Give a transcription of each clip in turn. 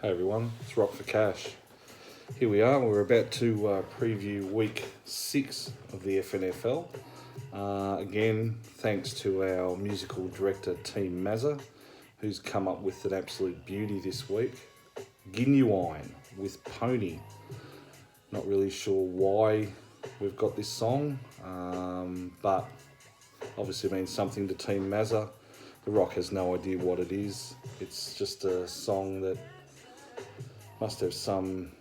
Hey everyone, it's Rock for Cash. Here we are, we're about to preview week 6 of the FNFL. Again, thanks to our musical director, Team Mazza, who's come up with an absolute beauty this week. Genuine with Pony. Not really sure why we've got this song, but obviously means something to Team Mazza. The Rock has no idea what it is. It's just a song that must have some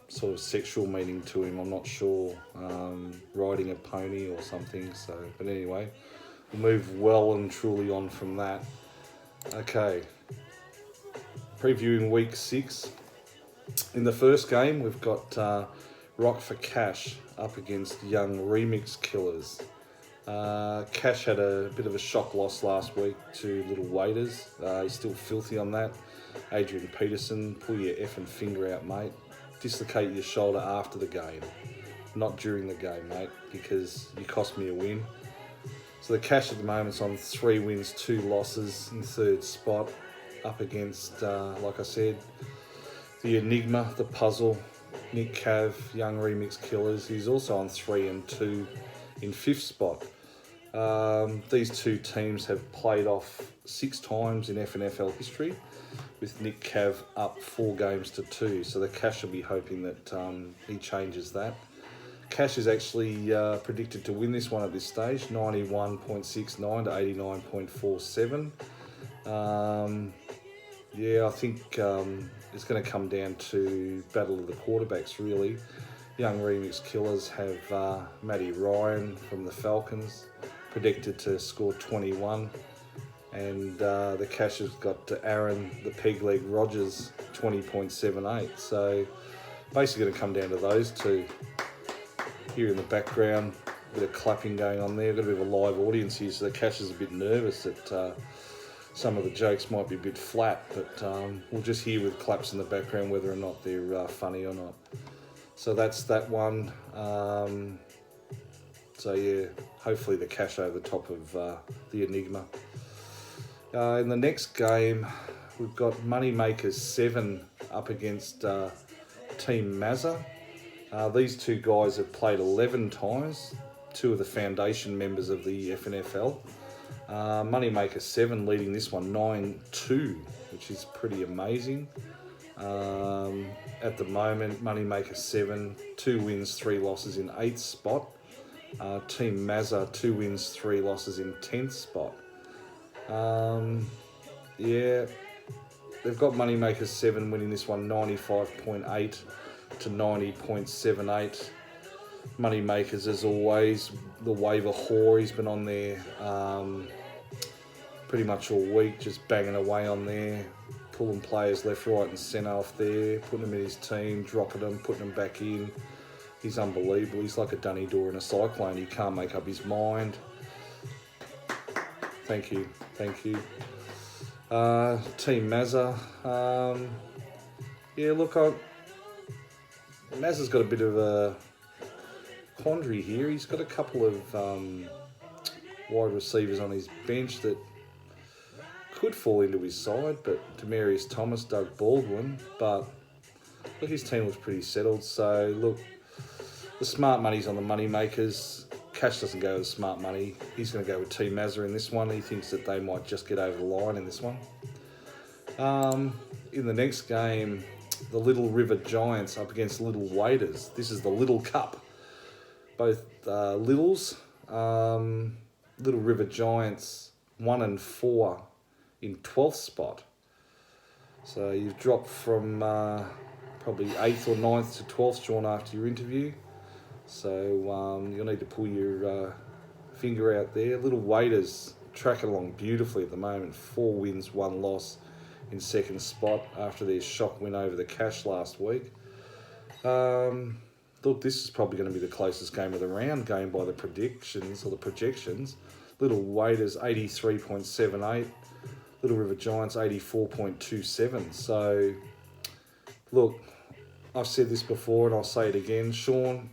sort of sexual meaning to him, I'm not sure. Riding a pony or something, so, but anyway, we'll move well and truly on from that. Okay, previewing week 6. In the first game, we've got Rock for Cash up against Young Remix Killers. Cash had a bit of a shock loss last week to Little Waiters. He's still filthy on that. Adrian Peterson, pull your effing finger out, mate. Dislocate your shoulder after the game, not during the game, mate, because you cost me a win. So the Cash at the moment's on 3 wins, 2 losses in third spot, up against, like I said, the Enigma, the Puzzle, Nick Cav, Young Remix Killers. He's also on 3 and 2 in 5th spot. These two teams have played off 6 times in FNFL history, with Nick Cav up 4 games to 2. So the Cash will be hoping that he changes that. Cash is actually predicted to win this one at this stage, 91.69 to 89.47. Yeah, I think it's going to come down to battle of the quarterbacks, really. Young Remix Killers have Matty Ryan from the Falcons, predicted to score 21. And the Cash has got Aaron, the peg leg Rogers, 20.78. So basically going to come down to those two. Here in the background, a bit of clapping going on there. Got a bit of a live audience here, so the Cash is a bit nervous that some of the jokes might be a bit flat, but we'll just hear with claps in the background whether or not they're funny or not. So that's that one. So yeah, hopefully the Cash over the top of the Enigma. In the next game, we've got Moneymakers 7 up against Team Mazza. These two guys have played 11 times, 2 of the foundation members of the FNFL. Moneymaker 7 leading this one 9-2, which is pretty amazing. At the moment, Moneymaker 7, 2 wins, 3 losses in 8th spot. Team Mazza, 2 wins, 3 losses in 10th spot. Yeah, they've got Moneymakers 7 winning this one 95.8 to 90.78. Moneymakers, as always, the waiver whore, he's been on there pretty much all week, just banging away on there, pulling players left, right and centre off there, putting them in his team, dropping them, putting them back in. He's unbelievable. He's like a dunny door in a cyclone. He can't make up his mind. Thank you. Team Mazza. Yeah, look, Mazza's got a bit of a quandary here. He's got a couple of wide receivers on his bench that could fall into his side, but Demarius Thomas, Doug Baldwin, but look, his team was pretty settled. So look, the smart money's on the Moneymakers. Cash doesn't go with smart money. He's going to go with Team Mazza in this one. He thinks that they might just get over the line in this one. In the next game, the Little River Giants up against Little Waiters. This is the Little Cup. Both Littles. Little River Giants 1 and 4 in 12th spot. So you've dropped from probably 8th or 9th to 12th, Sean, after your interview. So you'll need to pull your finger out there. Little Waiters tracking along beautifully at the moment. 4 wins, 1 loss in 2nd spot after their shock win over the Cash last week. Look, this is probably going to be the closest game of the round, going by the predictions or the projections. Little Waiters 83.78. Little River Giants 84.27. So look, I've said this before and I'll say it again. Sean,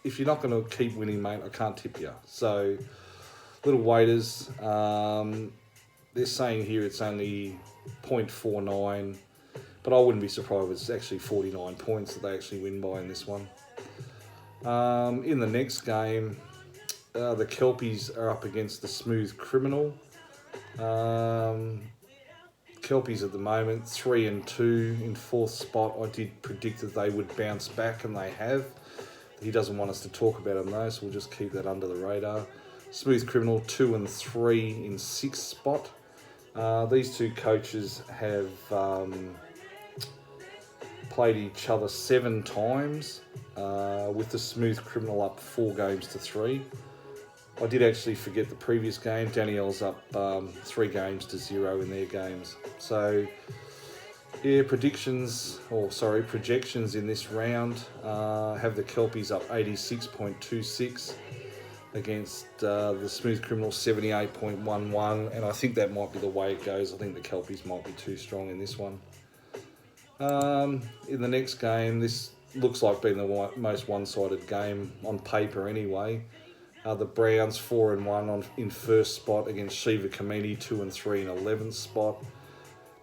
if you're not going to keep winning, mate, I can't tip you. So Little Waiters, they're saying here it's only 0.49 But I wouldn't be surprised if it's actually 49 points that they actually win by in this one. In the next game, the Kelpies are up against the Smooth Criminal. Kelpies at the moment 3-2 in fourth spot. I did predict that they would bounce back, and they have. He doesn't want us to talk about them though, so we'll just keep that under the radar. Smooth Criminal 2-3 in sixth spot. These two coaches have played each other 7 times, with the Smooth Criminal up 4-3. I did actually forget the previous game. Danielle's up 3-0 in their games. So, yeah, projections in this round have the Kelpies up 86.26 against the Smooth Criminal 78.11, and I think that might be the way it goes. I think the Kelpies might be too strong in this one. In the next game, this looks like being the most one-sided game on paper anyway. The Browns 4-1 in first spot against Shiva Kamini 2-3 in 11th spot.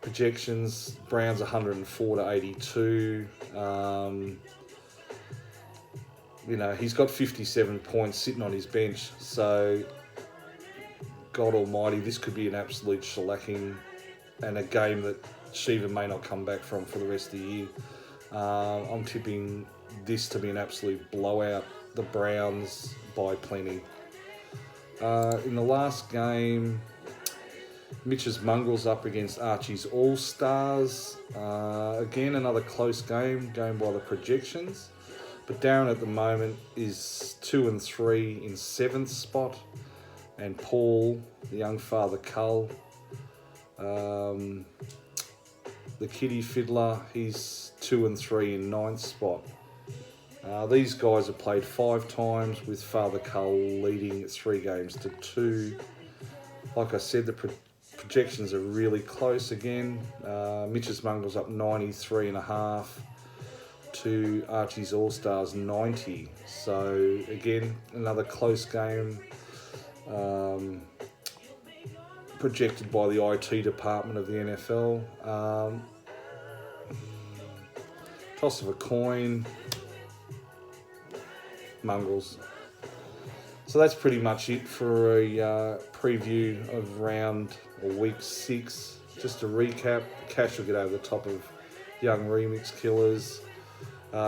Projections: Browns 104-82. He's got 57 points sitting on his bench, so God Almighty, this could be an absolute shellacking and a game that Shiva may not come back from for the rest of the year. I'm tipping this to be an absolute blowout. The Browns by plenty. In the last game, Mitch's Mongrels up against Archie's All-Stars. Again, another close game going by the projections. But Darren at the moment is 2-3 in 7th spot. And Paul, the young father Cull, the Kitty Fiddler, he's 2-3 in 9th spot. These guys have played 5 times, with Father Cull leading 3-2. Like I said, the projections are really close again. Mitch's Mongrels up 93.5 to Archie's All-Stars 90. So again, another close game. Projected by the IT department of the NFL. Toss of a coin. Mongrels. So that's pretty much it for a preview of week 6. Just to recap, Cash will get over the top of Young Remix Killers.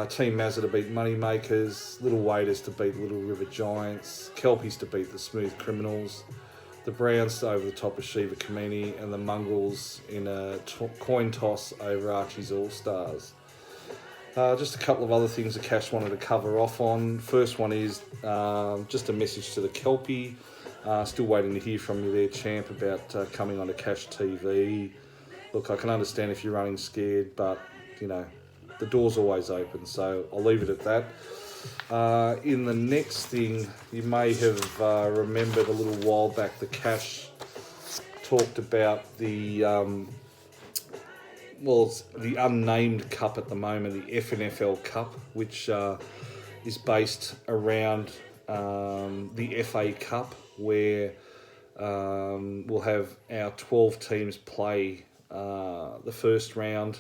Team Mazza to beat Moneymakers. Little Waiters to beat Little River Giants. Kelpies to beat the Smooth Criminals. The Browns over the top of Shiva Kamini, and the Mongrels in a coin toss over Archie's All-Stars. Just a couple of other things that Cash wanted to cover off on. First one is just a message to the Kelpie. Still waiting to hear from you there, champ, about coming onto Cash TV. Look, I can understand if you're running scared, but, the door's always open, so I'll leave it at that. In the next thing, you may have remembered a little while back, the Cash talked about the it's the unnamed cup at the moment, the FNFL Cup, which is based around the FA Cup, where we'll have our 12 teams play the first round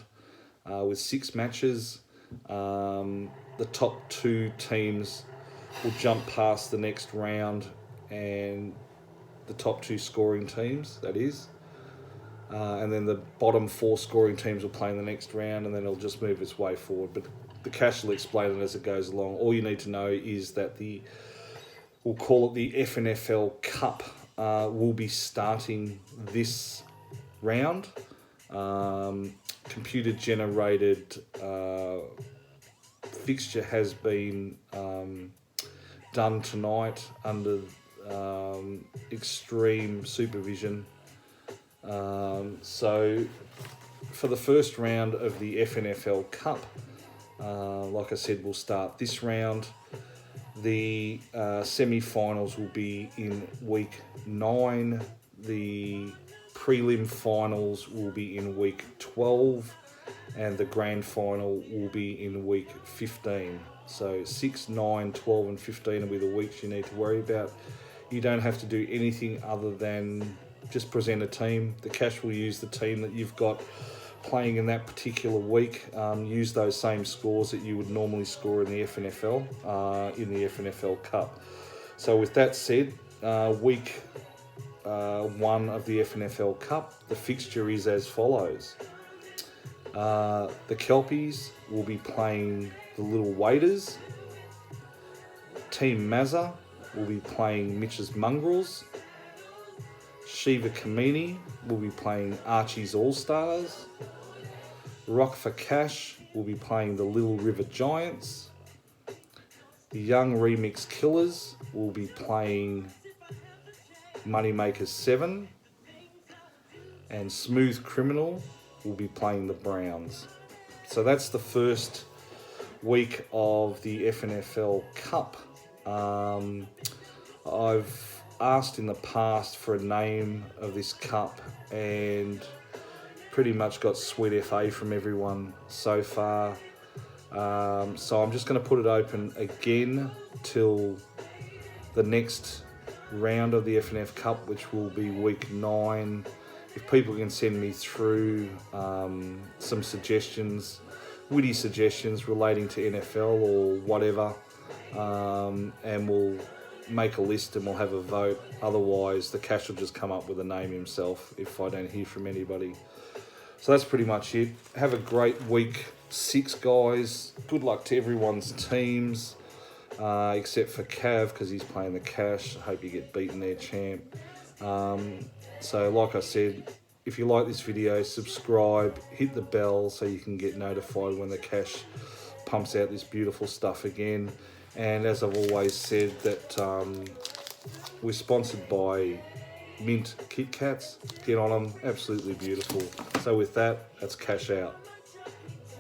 with 6 matches. The top 2 teams will jump past the next round, and the top 2 scoring teams, that is. And then the bottom 4 scoring teams will play in the next round, and then it'll just move its way forward. But the Cash will explain it as it goes along. All you need to know is that we'll call it the FNFL Cup, will be starting this round. Computer-generated fixture has been done tonight under extreme supervision. So for the first round of the FNFL Cup, like I said, we'll start this round. The semi-finals will be in week 9. The prelim finals will be in week 12, and the grand final will be in week 15. So 6, 9, 12 and 15 will be the weeks you need to worry about. You don't have to do anything other than just present a team. The Cash will use the team that you've got playing in that particular week use those same scores that you would normally score in the FNFL, in the FNFL Cup. So with that said, week 1 of the FNFL Cup, the fixture is as follows. The Kelpies will be playing the Little Waiters. Team Mazza will be playing Mitch's Mongrels. Shiva Kamini will be playing Archie's All-Stars. Rock for Cash will be playing the Little River Giants. The Young Remix Killers will be playing Moneymakers 7. And Smooth Criminal will be playing the Browns. So that's the first week of the FNFL Cup. I've asked in the past for a name of this cup and pretty much got sweet FA from everyone so far. So I'm just going to put it open again till the next round of the FNF Cup, which will be week 9. If people can send me through some suggestions, witty suggestions relating to NFL or whatever, and we'll make a list and we'll have a vote. Otherwise, the Cash will just come up with a name himself if I don't hear from anybody. So that's pretty much it. Have a great week 6, guys. Good luck to everyone's teams, except for Cav, because he's playing the Cash. I hope you get beaten there, champ. So like I said, if you like this video, subscribe, hit the bell so you can get notified when the Cash pumps out this beautiful stuff again. And as I've always said, that we're sponsored by Mint Kit Kats. Get on them, absolutely beautiful. So with that, that's Cash out.